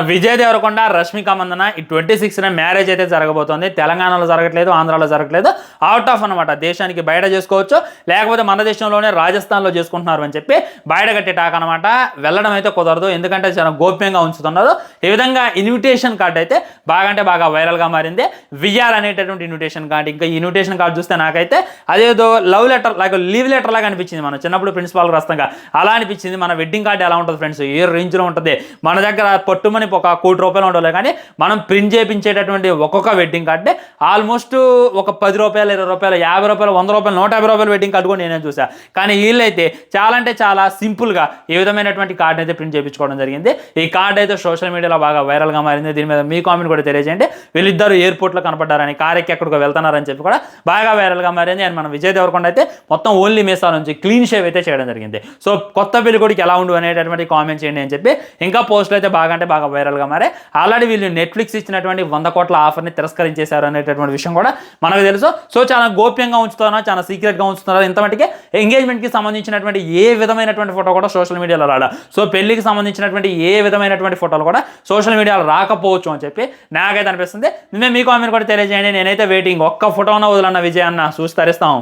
విజయ్ దేవరకొండ రష్మిక మందన ఈ 26న మ్యారేజ్ అయితే జరగబోతోంది. తెలంగాణలో జరగట్లేదు, ఆంధ్రాలో జరగట్లేదు, అవుట్ ఆఫ్ అనమాట. దేశానికి బయట చేసుకోవచ్చు, లేకపోతే మన దేశంలోనే రాజస్థాన్లో చేసుకుంటున్నారు అని చెప్పి బయట కట్టే టాక్ అనమాట. వెళ్ళడం అయితే కుదరదు, ఎందుకంటే చాలా గోప్యంగా ఉంచుతున్నారు. ఈ విధంగా ఇన్విటేషన్ కార్డు అయితే బాగా అంటే బాగా వైరల్గా మారింది. విఆర్ అనేటటువంటి ఇన్విటేషన్ కార్డు. ఇంకా ఇన్విటేషన్ కార్డు చూస్తే నాకైతే అదేదో లవ్ లెటర్ లాగా, లీవ్ లెటర్ లాగా అనిపించింది. మనం చిన్నప్పుడు ప్రిన్సిపాల్ రాస్తాంగా అలా అనిపించింది. మన వెడ్డింగ్ కార్డు ఎలా ఉంటుంది ఫ్రెండ్స్, ఏ రేంజ్లో ఉంటుంది. మన దగ్గర పట్టుమని ఒక ₹1,00,00,000 ఉండలే, కానీ మనం ప్రింట్ చేయించేటటువంటి ఒక్కొక్క వెడ్డింగ్ కార్డే ఆల్మోస్ట్ ఒక ₹10, ₹20, ₹50, ₹100, ₹150 వెడ్డింగ్ కార్డు కూడా నేనే చూసా. కానీ వీళ్ళైతే చాలా అంటే చాలా సింపుల్గా ఈ విధమైనటువంటి కార్డు అయితే ప్రింట్ చేయించుకోవడం జరిగింది. ఈ కార్డు అయితే సోషల్ మీడియాలో బాగా వైరల్గా మారింది. దీని మీద మీ కామెంట్ కూడా తెలియజేయండి. వీళ్ళిద్దరు ఎయిర్పోర్ట్లో కనపడ్డారని, కార్ ఎక్కి ఎక్కడికో వెళ్తున్నారని చెప్పి కూడా బాగా వైరల్గా మారింది. అండ్ మన విజయ్ దేవరకొండ అయితే మొత్తం ఓన్లీ మీసాల నుంచి క్లీన్ షేవ్ అయితే చేయడం జరిగింది. సో కొత్త పెళ్ళికొడుకు ఎలా ఉండు అనేటటువంటి కామెంట్ చేయండి అని చెప్పి ఇంకా పోస్టులు అయితే బాగా అంటే బాగా వైరల్గా మారే. ఆల్రెడీ వీళ్ళు నెట్ఫ్లిక్స్ ఇచ్చినటువంటి 100 కోట్ల ఆఫర్ని తిరస్కరించేశారు అనేటటువంటి విషయం కూడా మనకు తెలుసు. సో చాలా గోప్యంగా ఉంచుతున్నారు, చాలా సీక్రెట్గా ఉంచుతున్నారు. ఇంత మటుకే ఎంగేజ్మెంట్కి సంబంధించినటువంటి ఏ విధమైనటువంటి ఫోటో కూడా సోషల్ మీడియాలో రాడా. సో పెళ్లికి సంబంధించినటువంటి ఏ విధమైనటువంటి ఫోటోలు కూడా సోషల్ మీడియాలో రాకపోవచ్చు అని చెప్పి నాకైతే అనిపిస్తుంది. మేము మీ కామెంట్ కూడా తెలియజేయండి. నేనైతే వెయిటింగ్. ఒక్క ఫోటోన వదలన్న విజయ్ అన్న చూసి తరిస్తాం.